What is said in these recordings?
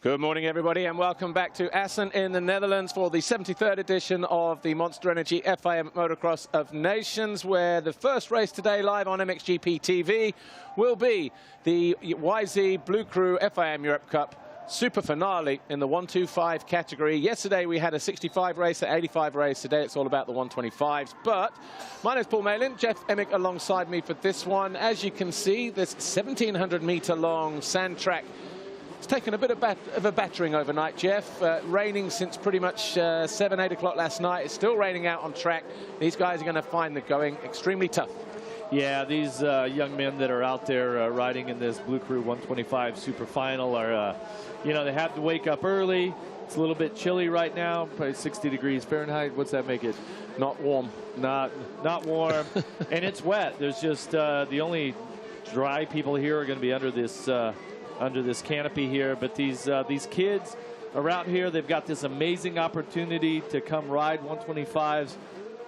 Good morning, everybody, and welcome back to Assen in the Netherlands for the 73rd edition of the Monster Energy FIM Motocross of Nations, where the first race today live on MXGP TV will be the YZ bLU FIM Europe Cup Super Finale in the 125 category. Yesterday we had a 65 race, an 85 race. Today it's all about the 125s. But my name is Paul Malin, Jeff Emick alongside me for this one. As you can see, this 1,700-meter long sand track. It's taken a bit of a battering overnight, Jeff. Raining since pretty much 7, 8 o'clock last night. It's still raining out on track. These guys are going to find the going extremely tough. Yeah, these young men that are out there riding in this bLU 125 Super Final are, you know, they have to wake up early. It's a little bit chilly right now, probably 60 degrees Fahrenheit. What's that make it? Not warm. Not warm. And it's wet. There's just the only dry people here are going to be under this canopy here, but these kids around here, they've got this amazing opportunity to come ride 125s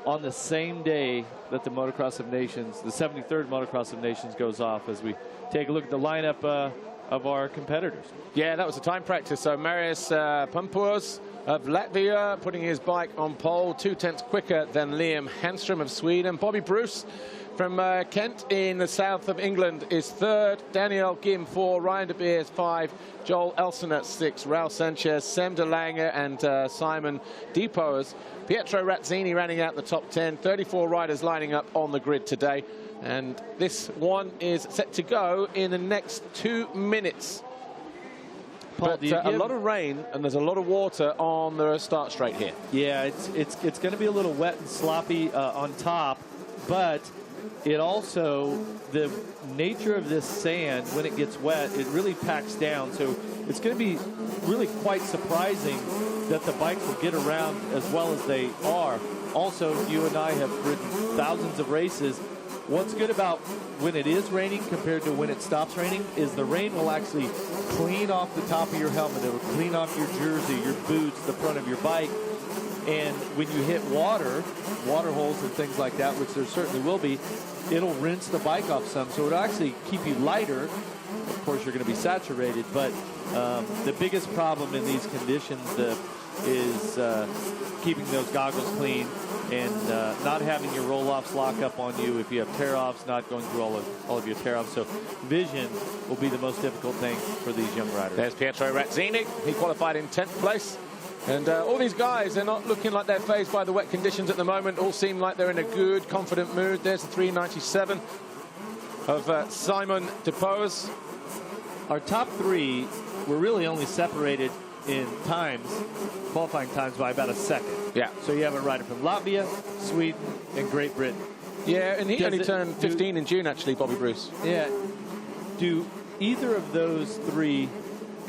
on the same day that the Motocross of Nations, the 73rd Motocross of Nations goes off, as we take a look at the lineup of our competitors. Yeah, that was a time practice. So Marius Pumpurs of Latvia putting his bike on pole, 2/10 quicker than Liam Handström of Sweden. Bobby Bruce from Kent in the south of England is third. Daniel Gim 4, Ryan De Beers 5, Joel Elson at 6, Raul Sanchez, Sam De Lange and Simon Depoers. Pietro Razzini rounding out the top 10. 34 riders lining up on the grid today. And this one is set to go in the next 2 minutes. Paul, but a lot of rain and there's a lot of water on the start straight here. Yeah, it's going to be a little wet and sloppy on top, but it also, the nature of this sand, when it gets wet, it really packs down. So it's going to be really quite surprising that the bikes will get around as well as they are. Also, you and I have ridden thousands of races. What's good about when it is raining compared to when it stops raining is the rain will actually clean off the top of your helmet. It will clean off your jersey, your boots, the front of your bike. And when you hit water holes and things like that, which there certainly will be, it'll rinse the bike off some. So it'll actually keep you lighter. Of course, you're going to be saturated. But the biggest problem in these conditions is keeping those goggles clean and not having your roll-offs lock up on you. If you have tear-offs, not going through all of your tear-offs. So vision will be the most difficult thing for these young riders. There's Pietro Razzini. He qualified in 10th place. And all these guys, they're not looking like they're phased by the wet conditions at the moment. All seem like they're in a good, confident mood. There's the 397 of Simon Depoers. Our top three were really only separated in times, qualifying times, by about a second. Yeah. So you have a rider from Latvia, Sweden, and Great Britain. Yeah, and he only turned 15 in June, actually, Bobby Bruce. Yeah. Do either of those three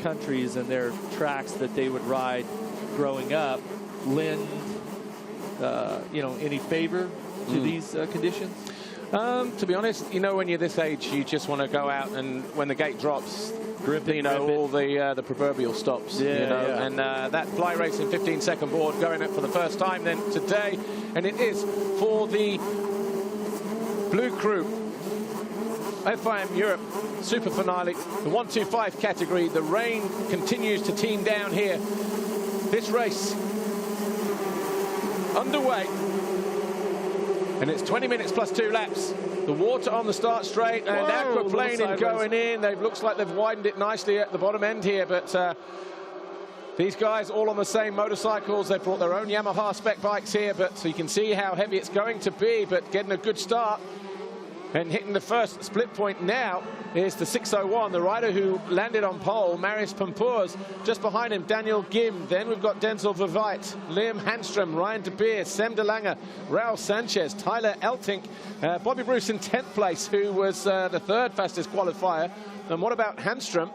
countries and their tracks that they would ride growing up lend any favor to these conditions? To be honest, you know, when you're this age, you just want to go out and when the gate drops, grip it, all the proverbial stops. Yeah, you know, yeah. and that fly racing 15-second board going up for the first time then today, and it is for the bLU FIM Europe Super Finale, the 125 category. The rain continues to team down here. This race underway, and it's 20 minutes plus 2 laps. The water on the start straight, and aquaplaning going in. Looks like they've widened it nicely at the bottom end here, but these guys all on the same motorcycles. They've brought their own Yamaha spec bikes here, but so you can see how heavy it's going to be, but getting a good start. And hitting the first split point now is the 601, the rider who landed on pole, Marius Pumpurs. Just behind him, Daniel Gim. Then we've got Denzel Verwijt, Liam Handström, Ryan De Beers, Sam De Lange, Raul Sanchez, Tyler Eltink, Bobby Bruce in 10th place, who was the third fastest qualifier. And what about Handström?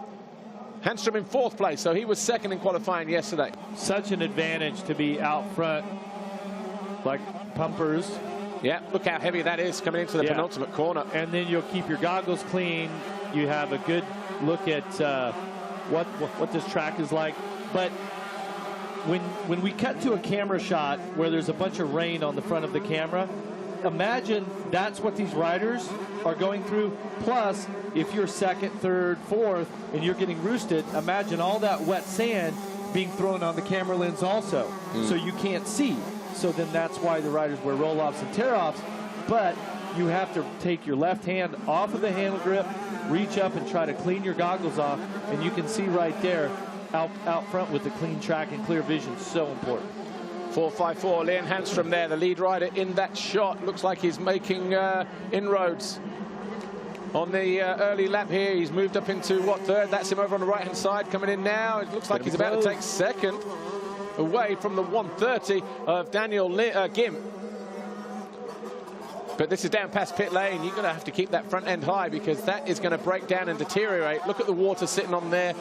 Handström in 4th place, so he was second in qualifying yesterday. Such an advantage to be out front like Pumpurs. Yeah, look how heavy that is coming into the penultimate corner. And then you'll keep your goggles clean. You have a good look at what this track is like. But when we cut to a camera shot where there's a bunch of rain on the front of the camera, imagine that's what these riders are going through. Plus, if you're second, third, fourth, and you're getting roosted, imagine all that wet sand being thrown on the camera lens also. So you can't see. So then that's why the riders wear roll-offs and tear-offs. But you have to take your left hand off of the handle grip, reach up and try to clean your goggles off, and you can see right there out front with the clean track and clear vision. So important. 4.54, Liam Handstrom there, the lead rider in that shot. Looks like he's making inroads on the early lap here. He's moved up into, what, third? That's him over on the right-hand side coming in now. It looks like he's about to take second away from the 1:30 of Daniel Gim. But this is down past pit lane. You're going to have to keep that front end high because that is going to break down and deteriorate. Look at the water sitting on there.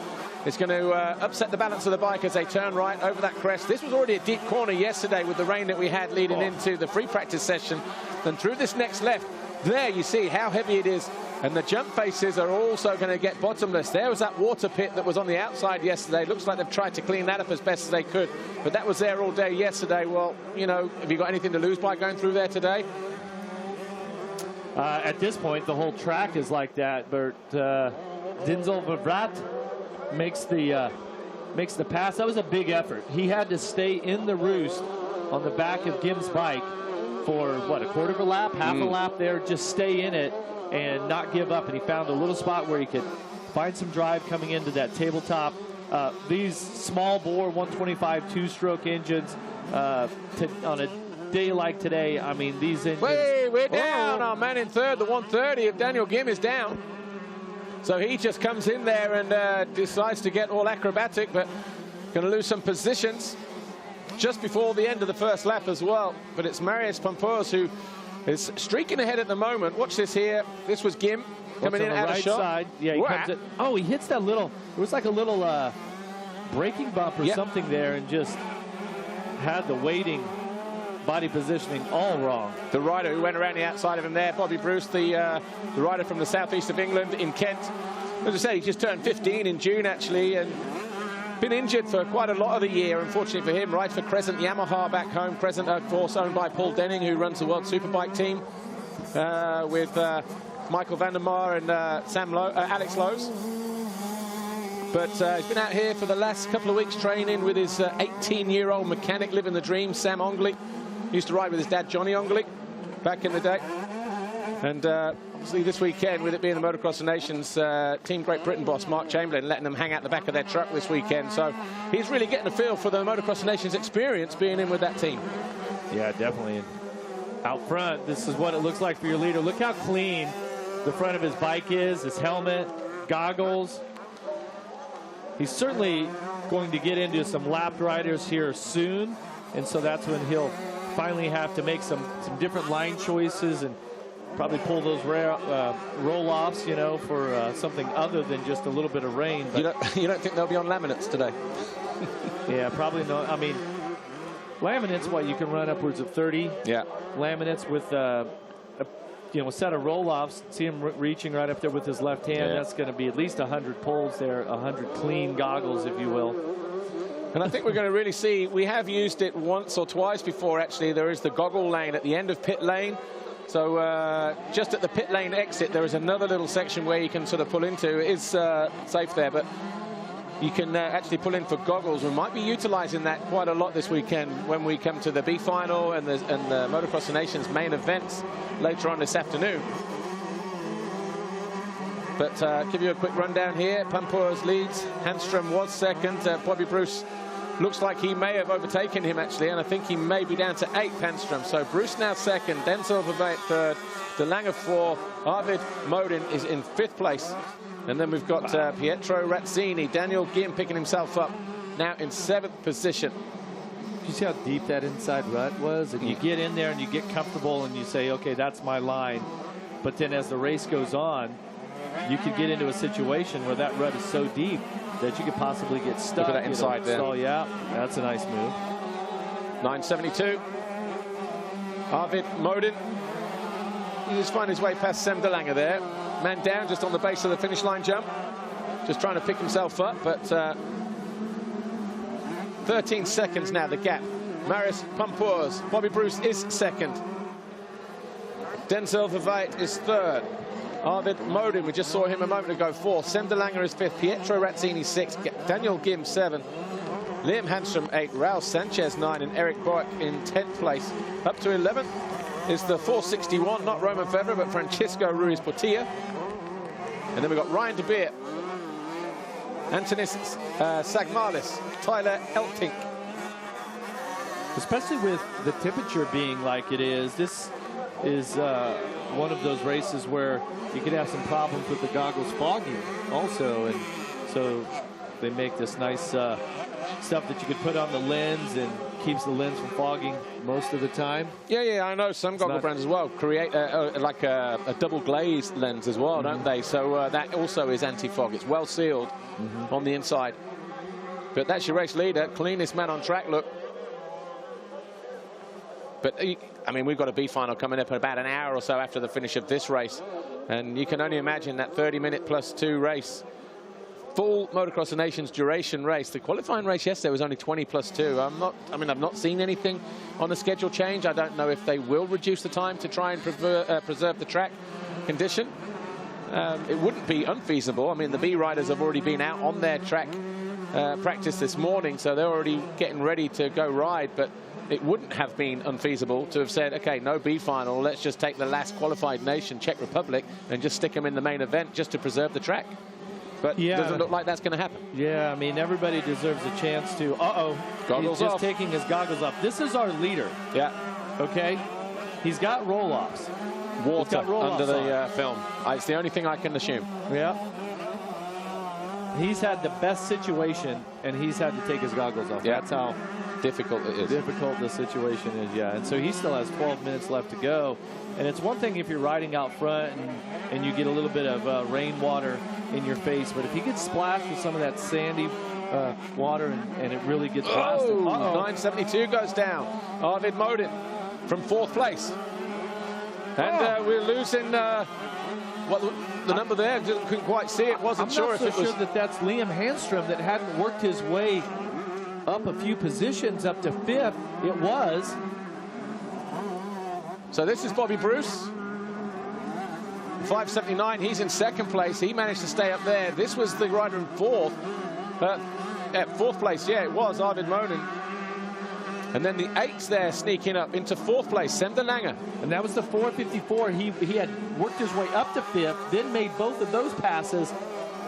It's going to upset the balance of the bike as they turn right over that crest. This was already a deep corner yesterday with the rain that we had leading into the free practice session. And through this next left, there you see how heavy it is. And the jump faces are also going to get bottomless. There was that water pit that was on the outside yesterday. Looks like they've tried to clean that up as best as they could. But that was there all day yesterday. Well, you know, have you got anything to lose by going through there today? At this point, the whole track is like that, but Denzel Vervrat makes the pass. That was a big effort. He had to stay in the roost on the back of Gim's bike for, what, a quarter of a lap, half a lap there, just stay in it and not give up. And he found a little spot where he could find some drive coming into that tabletop. These small bore 125 two-stroke engines on a day like today, I mean, these engines... We're down. Our man in third, the 130 of Daniel Gim is down. So he just comes in there and decides to get all acrobatic, but going to lose some positions just before the end of the first lap as well. But it's Marius Pumpurs who is streaking ahead at the moment. Watch this here. This was Gim coming in out of shot. Side. Yeah, he comes in. Oh, he hits that little... It was like a little braking bump or something there, and just had the weighting... body positioning all wrong. The rider who went around the outside of him there, Bobby Bruce, the rider from the southeast of England in Kent. As I say, he just turned 15 in June, actually, and been injured for quite a lot of the year. Unfortunately for him, rides for Crescent Yamaha back home. Crescent, of course, owned by Paul Denning, who runs the World Superbike team with Michael van der Mar and Alex Lowe's. But he's been out here for the last couple of weeks training with his 18-year-old mechanic living the dream, Sam Ongley. Used to ride with his dad, Johnny Ongley, back in the day. And obviously this weekend, with it being the Motocross of Nations, Team Great Britain boss, Mark Chamberlain, letting them hang out the back of their truck this weekend. So he's really getting a feel for the Motocross of Nations experience being in with that team. Yeah, definitely. Out front, this is what it looks like for your leader. Look how clean the front of his bike is, his helmet, goggles. He's certainly going to get into some lapped riders here soon. And so that's when he'll finally have to make some different line choices and probably pull those roll-offs, you know, for something other than just a little bit of rain. But you don't think they'll be on laminates today? Yeah, probably not. I mean, laminates, what, you can run upwards of 30. Yeah. Laminates with, you know, a set of roll-offs. See him reaching right up there with his left hand. Yeah. That's going to be at least 100 pulls there, 100 clean goggles, if you will. And I think we're going to really see, we have used it once or twice before, actually. There is the goggle lane at the end of pit lane. So just at the pit lane exit, there is another little section where you can sort of pull into. It is safe there, but you can actually pull in for goggles. We might be utilizing that quite a lot this weekend when we come to the B final and the Motocross of Nations main events later on this afternoon. But give you a quick rundown here. Pumpurs leads. Handstrom was second. Bobby Bruce looks like he may have overtaken him, actually, and I think he may be down to 8th, Handstrom. So Bruce now second, Denzel Vervrat third, De Lange 4, Arvid Modin is in 5th place. And then we've got Pietro Razzini, Daniel Gim picking himself up, now in 7th position. You see how deep that inside rut was? And you get in there and you get comfortable and you say, okay, that's my line. But then as the race goes on, you could get into a situation where that rut is so deep that you could possibly get stuck. Look at that inside there. Stall you out. That's a nice move. 972. Arvid Modin. He just find his way past Sam De Lange there. Man down just on the base of the finish line jump. Just trying to pick himself up, but 13 seconds now, the gap. Marius Pumpurs. Bobby Bruce is second. Denzel Verveit is third. Arvid Modin, we just saw him a moment ago, fourth. Sem de Lange is fifth. Pietro Razzini, sixth. Daniel Gim, seven. Liam Handstrom, 8, Raul Sanchez, 9, and Eric Boeck in 10th place. Up to 11th is the 461, not Roman Federer, but Francisco Ruiz Portilla. And then we've got Ryan De Beer, Antonis Sagmalis, Tyler Eltink. Especially with the temperature being like it is, this is one of those races where you could have some problems with the goggles fogging also. And so they make this nice stuff that you could put on the lens and keeps the lens from fogging most of the time. Yeah, I know some goggle brands as well create like a double glazed lens as well, don't they? So that also is anti-fog. It's well sealed on the inside. But that's your race leader, cleanest man on track, look. But I mean, we've got a B final coming up in about an hour or so after the finish of this race, and you can only imagine that 30-minute +2 race. Full Motocross of Nations duration race. The qualifying race yesterday was only 20 +2. I've not seen anything on the schedule change. I don't know if they will reduce the time to try and preserve the track condition. It wouldn't be unfeasible. I mean, the B riders have already been out on their track practice this morning, so they're already getting ready to go ride. But it wouldn't have been unfeasible to have said, okay, no B final, let's just take the last qualified nation, Czech Republic, and just stick them in the main event just to preserve the track. But it doesn't look like that's going to happen. Yeah, I mean, everybody deserves a chance to... Goggles he's just off. taking his goggles off. This is our leader. Yeah. Okay? He's got roll-offs. Water under the film. It's the only thing I can assume. Yeah. He's had the best situation, and he's had to take his goggles off. Yeah. That's how difficult it is. Difficult the situation is, yeah. And so he still has 12 minutes left to go. And it's one thing if you're riding out front and you get a little bit of rainwater in your face, but if he gets splashed with some of that sandy water and it really gets blasted. 972 goes down. Arvid Modin from 4th place. And we're losing what the number there. Couldn't quite see it. Wasn't sure if it was. I'm not so sure that that's Liam Handstrom that hadn't worked his way up a few positions up to 5th. It was. So this is Bobby Bruce. 579, he's in 2nd place. He managed to stay up there. This was the rider in 4th. At 4th place, yeah, it was Arvid Modin. And then the 8th there sneaking up into 4th place, Sem de Lange. And that was the 454. He had worked his way up to 5th, then made both of those passes,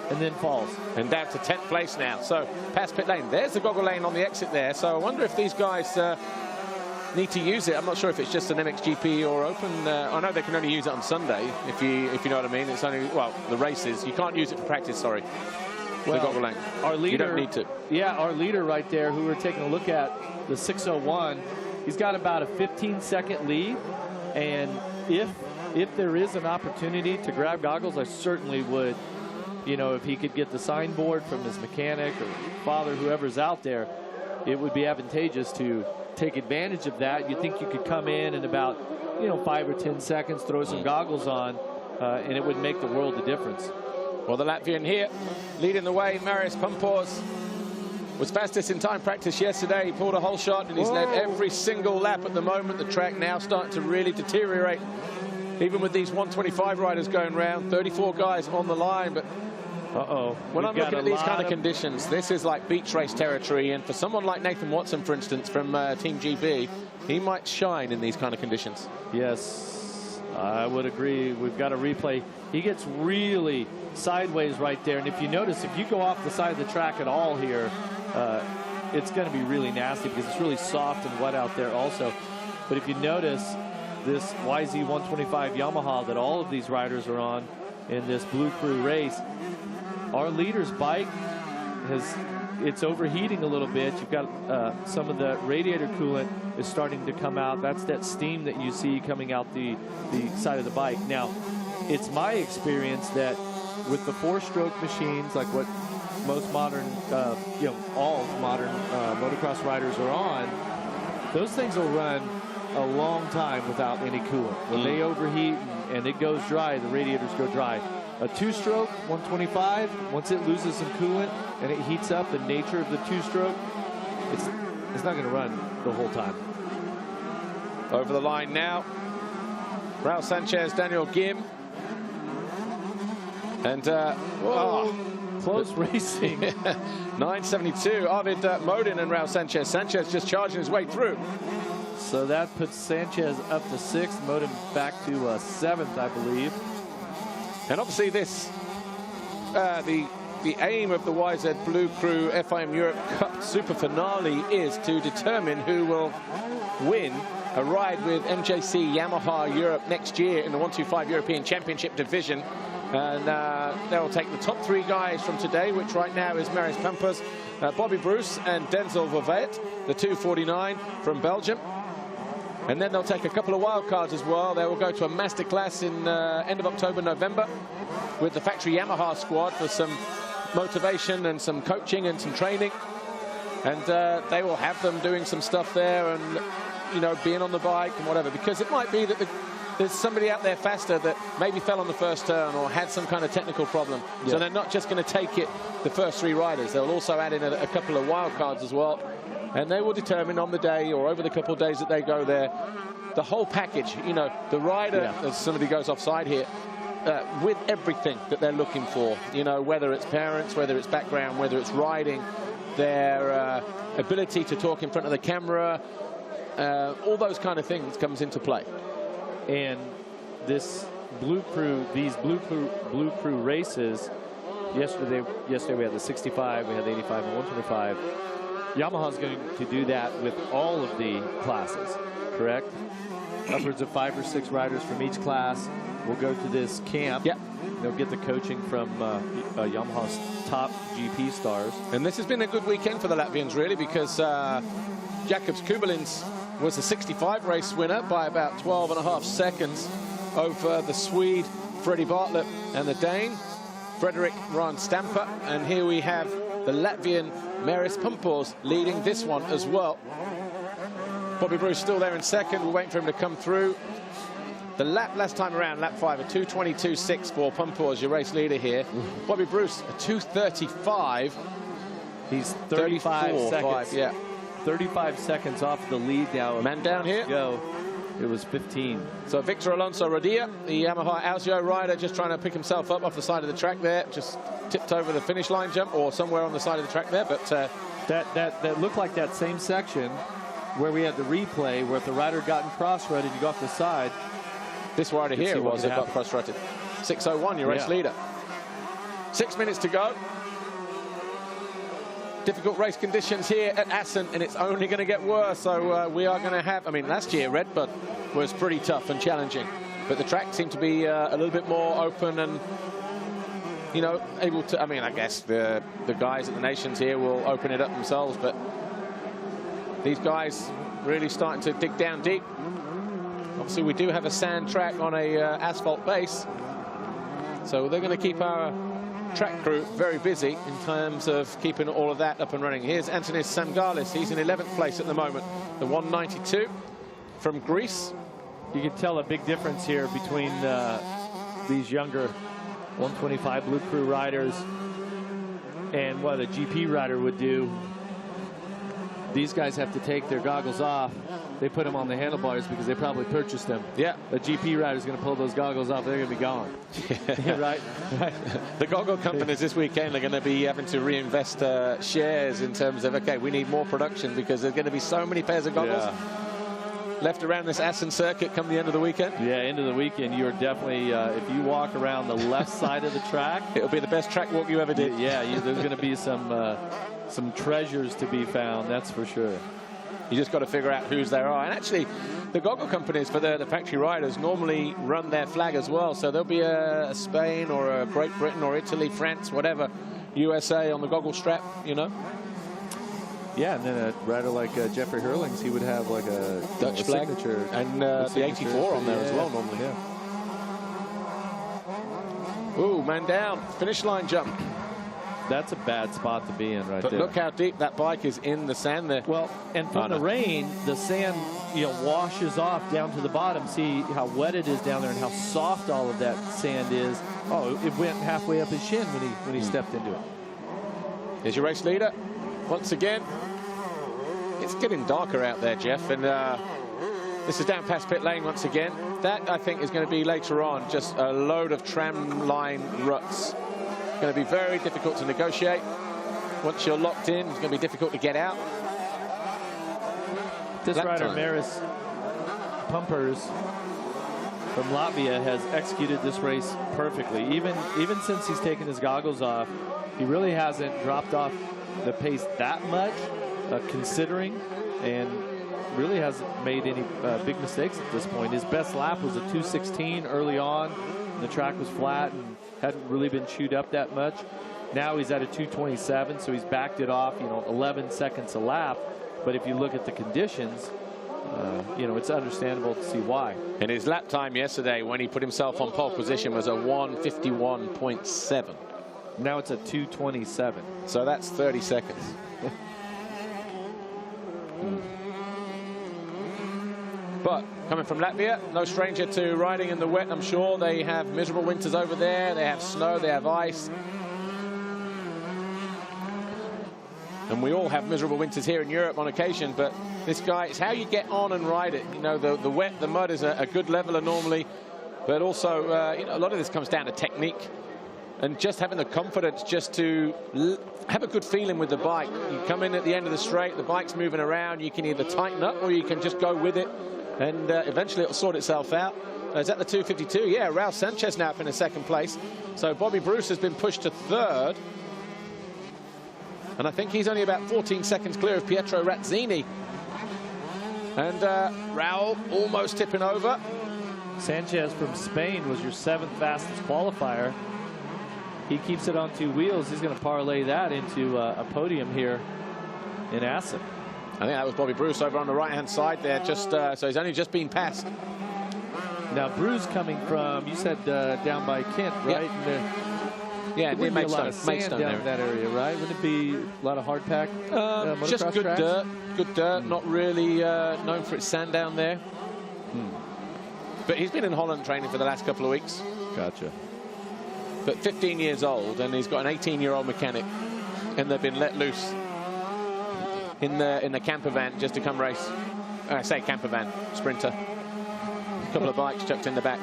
and then falls. And down to 10th place now. So past pit lane. There's the goggle lane on the exit there. So I wonder if these guys need to use it. I'm not sure if it's just an MXGP or open. I know they can only use it on Sunday, if you know what I mean. It's only, well, the races. You can't use it for practice, sorry. Well, the goggle lane. Our leader, you don't need to. Yeah, our leader right there, who we're taking a look at, the 601, he's got about a 15-second lead. And if there is an opportunity to grab goggles, I certainly would. You know, if he could get the signboard from his mechanic or father, whoever's out there, it would be advantageous to take advantage of that. You'd think you could come in about, 5 or 10 seconds, throw some goggles on, and it would make the world a difference. Well, the Latvian here leading the way. Marius Pumpurs was fastest in time practice yesterday. He pulled a whole shot, and he's led every single lap at the moment. The track now starting to really deteriorate, even with these 125 riders going round. 34 guys on the line, but when I'm looking at these kind of conditions, this is like beach race territory. And for someone like Nathan Watson, for instance, from Team GB, he might shine in these kind of conditions. Yes, I would agree. We've got a replay. He gets really sideways right there. And if you notice, if you go off the side of the track at all here, it's going to be really nasty because it's really soft and wet out there also. But if you notice, this YZ125 Yamaha that all of these riders are on in this Blue Crew race, our leader's bike it's overheating a little bit. You've got some of the radiator coolant is starting to come out. That's that steam that you see coming out the side of the bike. Now, it's my experience that with the 4-stroke machines, like what most modern, all modern motocross riders are on, those things will run a long time without any coolant. When they overheat and it goes dry, the radiators go dry. A 2-stroke 125, once it loses some coolant and it heats up, the nature of the 2-stroke, it's not going to run the whole time. Over the line now. Raul Sanchez, Daniel Gim. And, close racing. 972, Arvid Modin and Raul Sanchez. Sanchez just charging his way through. So that puts Sanchez up to 6th, Modin back to 7th, I believe. And obviously this, the aim of the YZ bLU FIM Europe Cup Super Finale is to determine who will win a ride with MJC Yamaha Europe next year in the 125 European Championship division. And they'll take the top 3 guys from today, which right now is Marius Pumpurs, Bobby Bruce and Denzel Vervet, the 249 from Belgium. And then they'll take a couple of wild cards as well. They will go to a masterclass in end of October, November with the factory Yamaha squad for some motivation and some coaching and some training. And they will have them doing some stuff there and, you know, being on the bike and whatever, because it might be that there's somebody out there faster that maybe fell on the first turn or had some kind of technical problem. Yeah. So they're not just going to take it, the first 3 riders. They'll also add in a couple of wild cards as well. And they will determine on the day or over the couple of days that they go there, the whole package, you know, the rider, as somebody goes offside here, with everything that they're looking for, you know, whether it's parents, whether it's background, whether it's riding, their ability to talk in front of the camera, all those kind of things comes into play. And this these bLU Crew races, yesterday we had the 65, we had the 85 and 125. Yamaha's going to do that with all of the classes, correct? Upwards of 5 or 6 riders from each class will go to this camp. Yep. They'll get the coaching from Yamaha's top GP stars. And this has been a good weekend for the Latvians, really, because Jakobs Kubelins was the 65 race winner by about 12.5 seconds over the Swede Freddie Bartlett and the Dane Frederick Ron Stamper. And here we have the Latvian Marius Pumpurs leading this one as well. Bobby Bruce still there in second. We're waiting for him to come through. The lap last time around, lap 5, a 2:22.6 for Pumpurs, your race leader here. Bobby Bruce, a 2:35. He's 35 seconds. Yeah. 35 seconds off the lead now. Man down here. Go. It was 15. So Victor Alonso Rodia, the Yamaha Alzio rider, just trying to pick himself up off the side of the track there. Just tipped over the finish line jump or somewhere on the side of the track there. But that looked like that same section where we had the replay where if the rider got in cross-rutted, you go off the side. This rider here was it got cross-rutted. 6:01, your race leader. 6 minutes to go. Difficult race conditions here at Assen, and it's only going to get worse. So we are going to have, I mean, last year Redbud was pretty tough and challenging, but the track seemed to be a little bit more open and, you know, able to, I mean, I guess the guys at the Nations here will open it up themselves, but these guys really starting to dig down deep. Obviously, we do have a sand track on a asphalt base, so they're going to keep our track crew very busy in terms of keeping all of that up and running. Here's Antonis Samgalis. He's in 11th place at the moment, the 192 from Greece. You can tell a big difference here between these younger 125 bLU Crew riders and what a GP rider would do. These guys have to take their goggles off. They put them on the handlebars because they probably purchased them. Yeah. The GP rider is going to pull those goggles off. They're going to be gone. Yeah. Right. The goggle companies this weekend are going to be having to reinvest shares in terms of, okay, we need more production because there's going to be so many pairs of goggles left around this Assen circuit come the end of the weekend. Yeah, end of the weekend, you're definitely, if you walk around the left side of the track, it'll be the best track walk you ever did. Yeah, there's going to be some treasures to be found, that's for sure. You just got to figure out who's there are. And actually, the goggle companies for the factory riders normally run their flag as well. So there'll be a Spain or a Great Britain or Italy, France, whatever, USA on the goggle strap, you know. Yeah, and then a rider like Jeffrey Hurlings, he would have like a Dutch flag signature. And the 84 on there as well normally. Yeah. Ooh, man down, finish line jump. That's a bad spot to be in right there. But look how deep that bike is in the sand there. Well, and from the rain, the sand, you know, washes off down to the bottom. See how wet it is down there and how soft all of that sand is. Oh, it went halfway up his shin when he stepped into it. Here's your race leader. Once again, it's getting darker out there, Jeff, and the This is down past pit lane once again. That, I think, is going to be later on just a load of tram line ruts. Going to be very difficult to negotiate. Once you're locked in, it's going to be difficult to get out. This rider, Maris Pumpurs from Latvia, has executed this race perfectly. Even since he's taken his goggles off, he really hasn't dropped off the pace that much, considering, and really hasn't made any big mistakes at this point. His best lap was a 2:16 early on. The track was flat and hadn't really been chewed up that much. Now he's at a 2:27, so he's backed it off, 11 seconds a lap. But if you look at the conditions, it's understandable to see why. And his lap time yesterday, when he put himself on pole position, was a 1:51.7. Now it's a 2:27. So that's 30 seconds. But coming from Latvia, no stranger to riding in the wet, I'm sure. They have miserable winters over there. They have snow, they have ice. And we all have miserable winters here in Europe on occasion, but this guy, it's how you get on and ride it. The wet, the mud is a good leveler normally, but also, a lot of this comes down to technique and just having the confidence just to have a good feeling with the bike. You come in at the end of the straight, the bike's moving around, you can either tighten up or you can just go with it, and eventually it'll sort itself out. Is that the 2:52? Yeah, Raul Sanchez now in second place. So Bobby Bruce has been pushed to third. And I think he's only about 14 seconds clear of Pietro Razzini. And Raul almost tipping over. Sanchez from Spain was your 7th fastest qualifier. He keeps it on 2 wheels. He's going to parlay that into a podium here in Assen. I think that was Bobby Bruce over on the right-hand side there. So he's only just been passed. Now, Bruce coming from, you said down by Kent, right? Yeah, near Maidstone. A lot of sand down in that area, right? Wouldn't it be a lot of hard pack? Just good tracks? Good dirt. Not really known for its sand down there. But he's been in Holland training for the last couple of weeks. Gotcha. But 15 years old, and he's got an 18-year-old mechanic, and they've been let loose in the camper van just to come race. I say camper van, sprinter. A couple of bikes chucked in the back.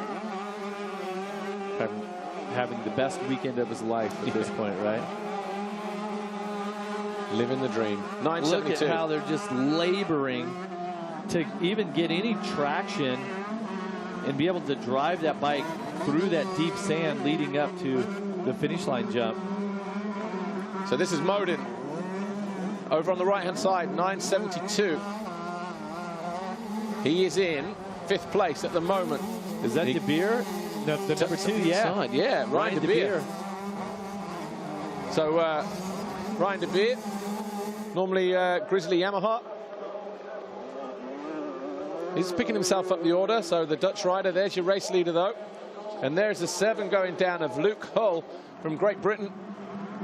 Having the best weekend of his life at this point, right? Living the dream. 9:72. Look at how they're just laboring to even get any traction and be able to drive that bike through that deep sand leading up to the finish line jump. So this is Modin over on the right-hand side, 9:72. He is in 5th place at the moment. Is that De Beer? No, the number 2, yeah. Side. Yeah, Ryan De Beer. So Ryan De Beer, normally Grizzly Yamaha. He's picking himself up the order, so the Dutch rider, there's your race leader though. And there's the 7 going down of Luke Hull from Great Britain.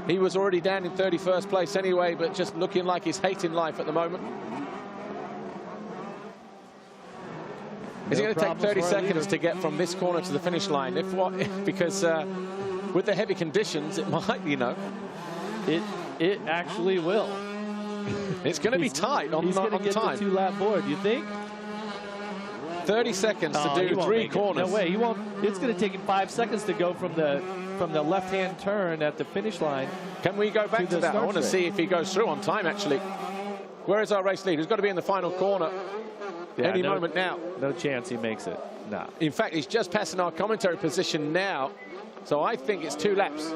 He was already down in 31st place anyway, but just looking like he's hating life at the moment. Is it going to take 30 seconds to get from this corner to the finish line? If what? Because with the heavy conditions, it might, It actually will. It's going to be tight on he's going to get time. The 2-lap board, you think? 30 seconds to do 3 corners. No way, he won't. It's going to take him 5 seconds to go from the left-hand turn at the finish line. Can we go back to that? I want to see if he goes through on time, actually. Where is our race leader? He's got to be in the final corner. Yeah, any moment now. No chance he makes it. Nah. In fact, he's just passing our commentary position now. So I think it's 2 laps.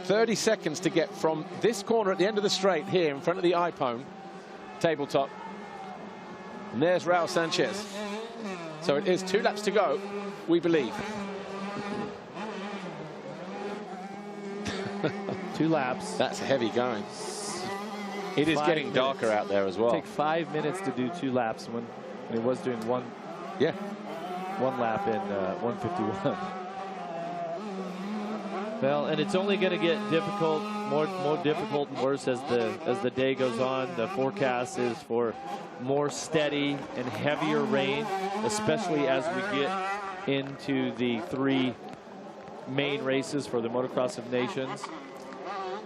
30 seconds to get from this corner at the end of the straight here in front of the iPhone tabletop. And there's Raul Sanchez. So it is 2 laps to go, we believe. 2 laps. That's heavy going. It is getting darker out there as well. Take 5 minutes to do 2 laps when he was doing one lap in 1:51. Well, and it's only going to get difficult, more difficult and worse as the day goes on. The forecast is for more steady and heavier rain, especially as we get into the 3 main races for the Motocross of Nations.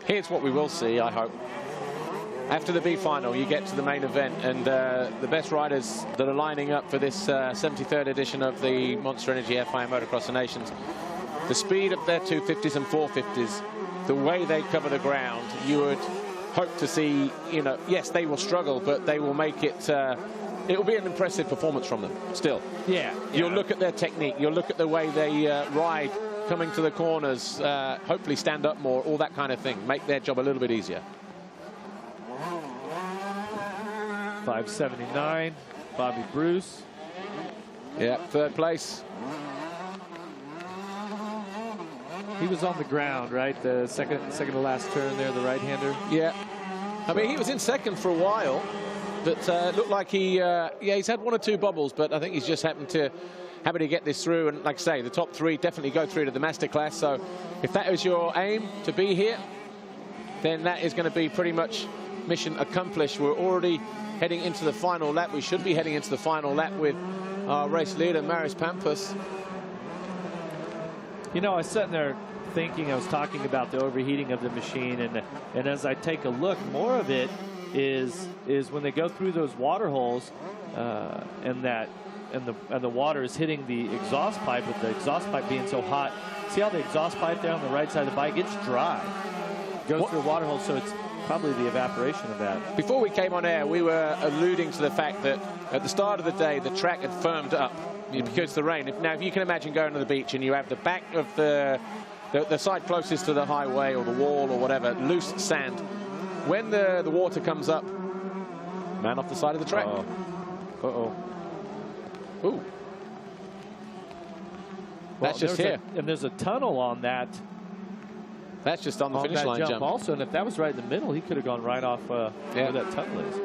Here's what we will see, I hope. After the B final, you get to the main event, and the best riders that are lining up for this 73rd edition of the Monster Energy FIA Motocross of Nations, the speed of their 250s and 450s, the way they cover the ground, you would hope to see, you know, yes, they will struggle, but they will make it, it will be an impressive performance from them, still. Yeah. You'll look at their technique, you'll look at the way they ride, coming to the corners, hopefully stand up more, all that kind of thing, make their job a little bit easier. 579, Bobby Bruce. Yeah, third place. He was on the ground, right? The second to last turn there, the right-hander. Yeah. I mean, he was in second for a while, but looked like he, yeah, he's had one or two bobbles, but I think he's just happy to get this through. And like I say, the top three definitely go through to the Masterclass. So if that is your aim to be here, then that is going to be pretty much mission accomplished. We're already heading into the final lap. We should be heading into the final lap with our race leader, Maris Pumpurs. You know, I was sitting there thinking, I was talking about the overheating of the machine, and as I take a look, more of it is when they go through those water holes, and the water is hitting the exhaust pipe, with the exhaust pipe being so hot. See how the exhaust pipe there on the right side of the bike, it's dry. Goes through a water hole, so it's probably the evaporation of that. Before we came on air, we were alluding to the fact that at the start of the day, the track had firmed up because of the rain. Now, if you can imagine going to the beach and you have the back of the side closest to the highway or the wall or whatever, loose sand. When the water comes up, man off the side of the track. Uh-oh. Ooh. That's just here. And there's a tunnel on that. That's just on the finish line jump. Also, and if that was right in the middle, he could have gone right off where that tunnel is.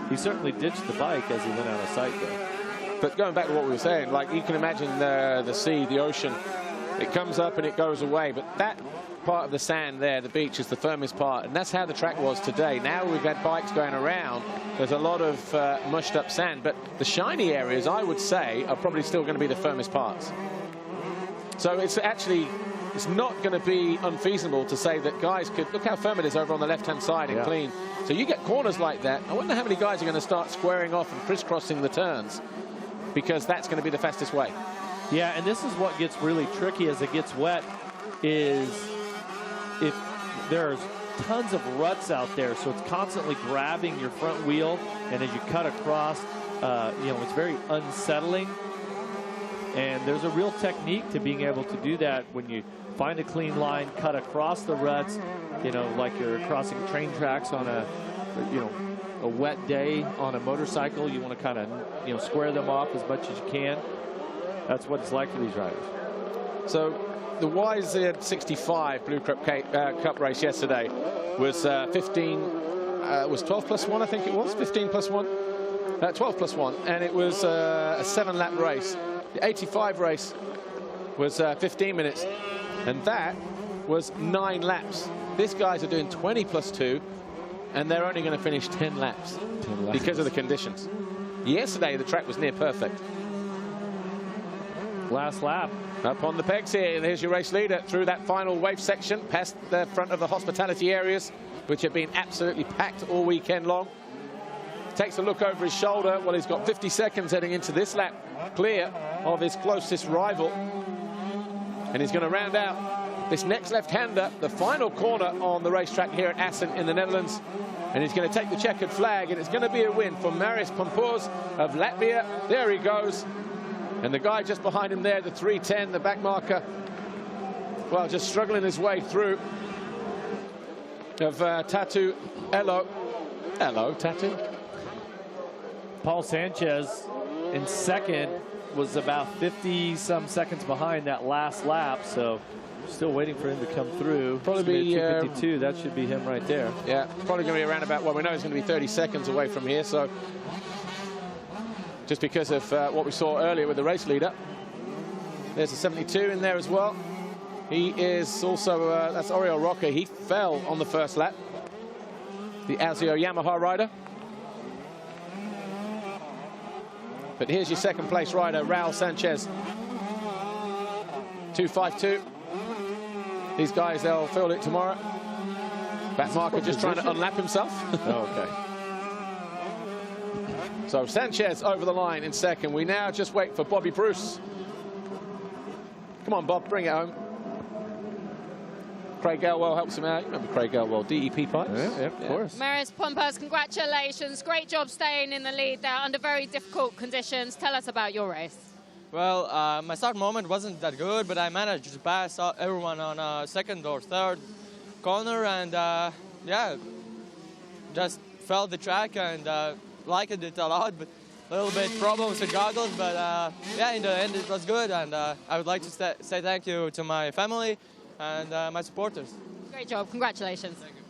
He certainly ditched the bike as he went out of sight there. But going back to what we were saying, like you can imagine the sea, the ocean, it comes up and it goes away. But that part of the sand there, the beach, is the firmest part. And that's how the track was today. Now we've had bikes going around. There's a lot of mushed up sand. But the shiny areas, I would say, are probably still going to be the firmest parts. So it's actually... it's not going to be unfeasible to say that guys could... Look how firm it is over on the left-hand side and clean. So you get corners like that. I wonder how many guys are going to start squaring off and crisscrossing the turns, because that's going to be the fastest way. Yeah, and this is what gets really tricky as it gets wet, is if there's tons of ruts out there, so it's constantly grabbing your front wheel, and as you cut across, you know, it's very unsettling. And there's a real technique to being able to do that when you find a clean line, cut across the ruts, you know, like you're crossing train tracks on a wet day on a motorcycle. You want to kind of, you know, square them off as much as you can. That's what it's like for these riders. So the YZ65 Blue Cup race yesterday was 12 plus 1, I think it was, 15 plus 1, 12 plus 1, and it was a 7-lap race. The 85 race was 15 minutes, and that was 9 laps. These guys are doing 20 plus 2, and they're only going to finish 10 laps because of the conditions. Yesterday, the track was near perfect. Last lap. Up on the pegs here, and here's your race leader through that final wave section, past the front of the hospitality areas, which have been absolutely packed all weekend long. Takes a look over his shoulder. Well, he's got 50 seconds heading into this lap clear of his closest rival. And he's going to round out this next left-hander, the final corner on the racetrack here at Assen in the Netherlands. And he's going to take the checkered flag, and it's going to be a win for Maris Pumpurs of Latvia. There he goes. And the guy just behind him there, the 310, the back marker, well, just struggling his way through, of Tatu Elo. Hello, Tatu. Paul Sanchez in second was about 50-some seconds behind that last lap, so still waiting for him to come through. Probably be 252. That should be him right there. Yeah, probably going to be around about, well, we know he's going to be 30 seconds away from here, so just because of what we saw earlier with the race leader. There's a 72 in there as well. He is also, that's Oriol Roca. He fell on the first lap. The Azio Yamaha rider. But here's your second place rider, Raul Sanchez. 252. These guys, they'll field it tomorrow. Back marker just trying to unlap himself. Oh, okay. So Sanchez over the line in second. We now just wait for Bobby Bruce. Come on, Bob, bring it home. Craig Elwell helps him out. You remember Craig Elwell, DEP pipes? Yeah, of course. Marius Pumpurs, congratulations. Great job staying in the lead there under very difficult conditions. Tell us about your race. Well, my start moment wasn't that good, but I managed to pass everyone on second or third corner, and yeah, just felt the track and liked it a lot, but a little bit problems with goggles, but yeah, in the end it was good, and I would like to say thank you to my family and my supporters. Great job, congratulations. Thank you.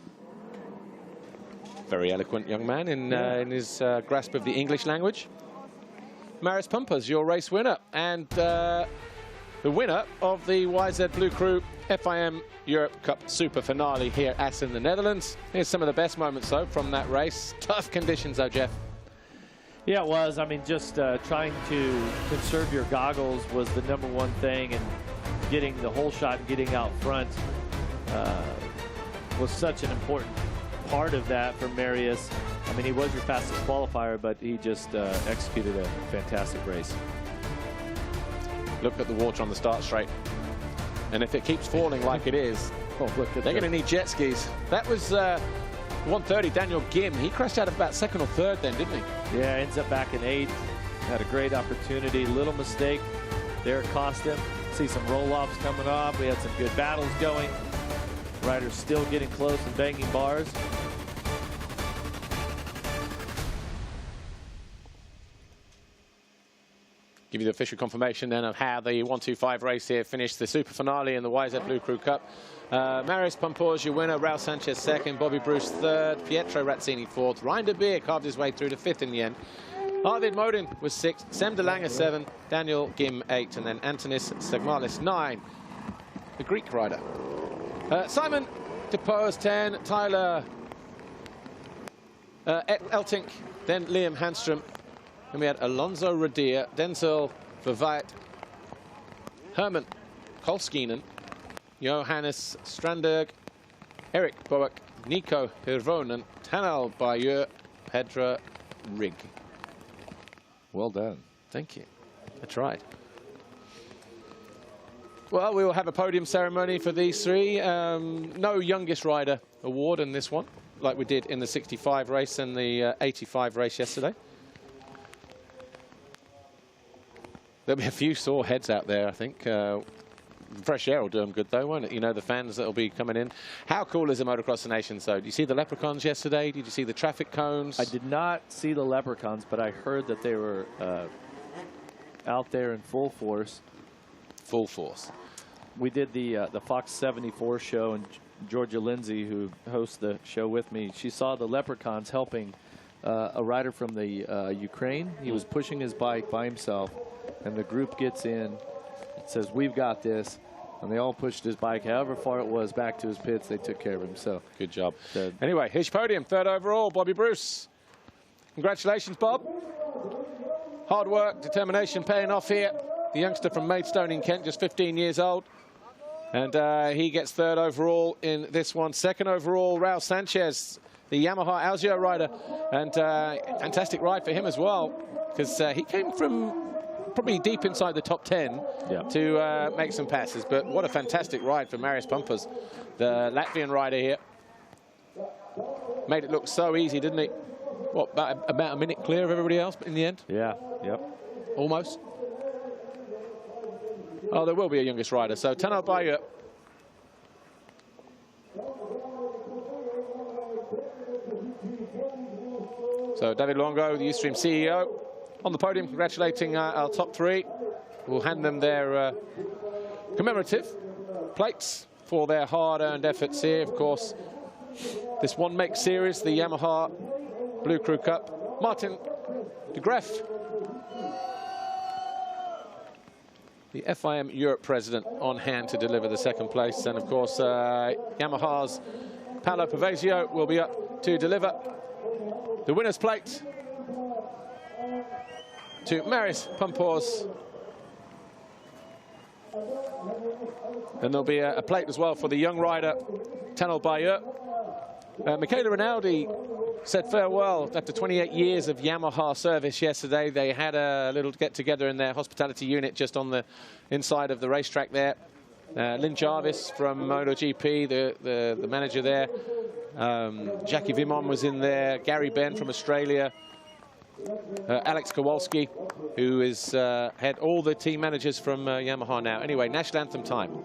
Very eloquent young man in his grasp of the English language. Marius Pumpurs, your race winner, and the winner of the YZ Blue Crew FIM Europe Cup Super Finale here at Assen, the Netherlands. Here's some of the best moments, though, from that race. Tough conditions, though, Jeff. Yeah, it was. I mean, just trying to conserve your goggles was the #1 thing, and getting the whole shot and getting out front was such an important part of that for Marius. I mean, he was your fastest qualifier, but he just executed a fantastic race. Look at the water on the start straight. And if it keeps falling like it is, look at they're going to need jet skis. That was 130, Daniel Gim. He crashed out of about second or third then, didn't he? Yeah, ends up back in 8th. Had a great opportunity. Little mistake there cost him. See some roll-offs coming off. We had some good battles going. Riders still getting close and banging bars. Give you the official confirmation then of how the 125 race here finished the super finale in the YZ Blue Crew Cup. Marius Pumpurs, your winner. Raul Sanchez second. Bobby Bruce third. Pietro Razzini fourth. Ryan de Beer carved his way through to fifth in the end. Arvid Modin was sixth. Sem de Lange 7. Daniel Gim 8. And then Antonis Stegmalis 9. The Greek rider. Simon DePose 10. Tyler Eltink. Then Liam Hanstrom. And we had Alonso Radia, Denzel Verweit, Herman Kolskinen, Johannes Strandberg, Eric Boak, Nico Hirvonen, Tanal Bayeux, Pedra Rigg. Well done. Thank you. I tried. Well, we will have a podium ceremony for these three. No youngest rider award in this one, like we did in the 65 race and the 85 race yesterday. There'll be a few sore heads out there, I think. Fresh air will do them good, though, won't it? You know, the fans that will be coming in. How cool is the Motocross of Nations, though? Did you see the leprechauns yesterday? Did you see the traffic cones? I did not see the leprechauns, but I heard that they were out there in full force. Full force. We did the Fox 74 show, and Georgia Lindsay, who hosts the show with me, she saw the leprechauns helping a rider from the Ukraine. He was pushing his bike by himself. And the group gets in, says, "We've got this," and they all pushed his bike however far it was back to his pits. They took care of him. So good job. Anyway, here's your podium. Third overall, Bobby Bruce. Congratulations, Bob. Hard work, determination paying off here. The youngster from Maidstone in Kent, just 15 years old. And he gets third overall in this one. Second overall, Raul Sanchez, the Yamaha Algeo rider. And fantastic ride for him as well, because he came from probably deep inside the top 10 to make some passes. But what a fantastic ride for Marius Pumpurs, the Latvian rider here. Made it look so easy, didn't he? What, about a minute clear of everybody else in the end? Yeah, yep. Almost. Oh, there will be a youngest rider. So Tanal Bayeux. So David Longo, the Ustream CEO, on the podium, congratulating our top three. We'll hand them their commemorative plates for their hard-earned efforts here. Of course, this one make series, the Yamaha Blue Crew Cup. Martin de Graaf, the FIM Europe president, on hand to deliver the second place. And of course, Yamaha's Paolo Pavesio will be up to deliver the winner's plate to Marius Pumpurs. And there'll be a plate as well for the young rider, Tanal Bayeux. Michele Rinaldi said farewell after 28 years of Yamaha service yesterday. They had a little get-together in their hospitality unit just on the inside of the racetrack there. Lynn Jarvis from MotoGP, the manager there. Jackie Vimon was in there. Gary Benn from Australia. Alex Kowalski, who is had all the team managers from Yamaha now. Anyway, national anthem time.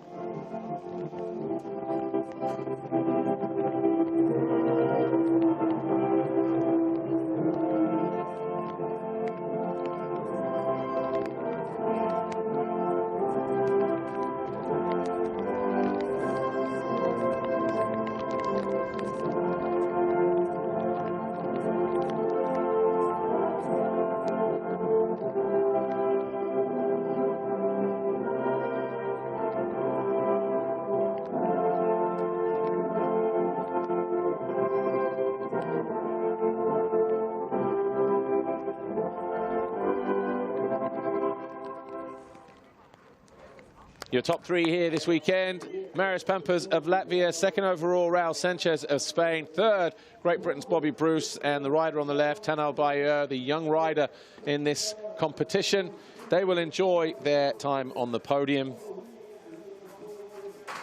Your top three here this weekend: Marius Pumpurs of Latvia, second overall Raul Sanchez of Spain, third Great Britain's Bobby Bruce, and the rider on the left, Tanal Bayer, the young rider in this competition. They will enjoy their time on the podium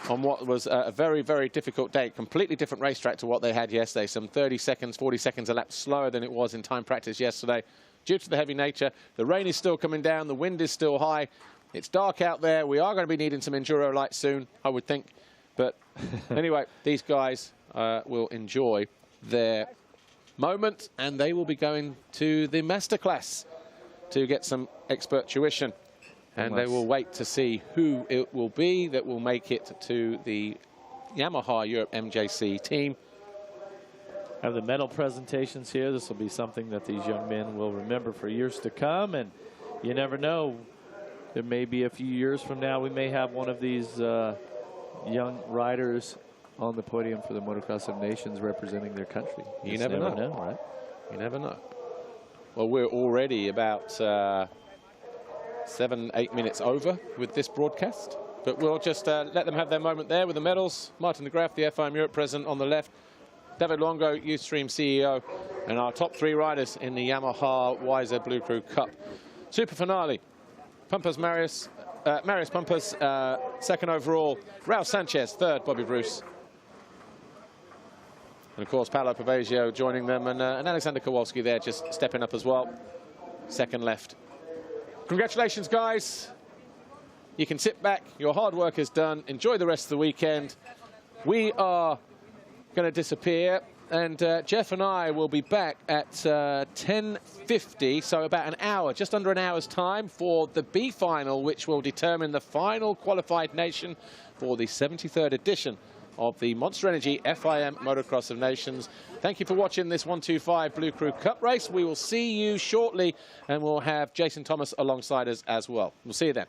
on what was a very, very difficult day. Completely different racetrack to what they had yesterday. Some 30 seconds, 40 seconds a lap slower than it was in time practice yesterday due to the heavy nature. The rain is still coming down. The wind is still high. It's dark out there. We are going to be needing some enduro lights soon, I would think. But anyway, these guys will enjoy their moment, and they will be going to the masterclass to get some expert tuition. And they will wait to see who it will be that will make it to the Yamaha Europe MJC team. Have the medal presentations here. This will be something that these young men will remember for years to come, and you never know. There may be a few years from now, we may have one of these young riders on the podium for the Motocross of Nations representing their country. You never know, right? You never know. Well, we're already about 7-8 minutes over with this broadcast, but we'll just let them have their moment there with the medals. Martin de Graaf, the FIM Europe president, on the left. David Longo, Youthstream CEO, and our top three riders in the Yamaha Weiser Blue Crew Cup. Super finale. Pumpurs Marius Pumpurs, second overall. Raul Sanchez, third. Bobby Bruce. And, of course, Paolo Pavesio joining them. And Alexander Kowalski there just stepping up as well. Second left. Congratulations, guys. You can sit back. Your hard work is done. Enjoy the rest of the weekend. We are going to disappear. And Jeff and I will be back at 10:50, so about an hour, just under an hour's time, for the B final, which will determine the final qualified nation for the 73rd edition of the Monster Energy FIM Motocross of Nations. Thank you for watching this 125 Blue Crew Cup race. We will see you shortly, and we'll have Jason Thomas alongside us as well. We'll see you then.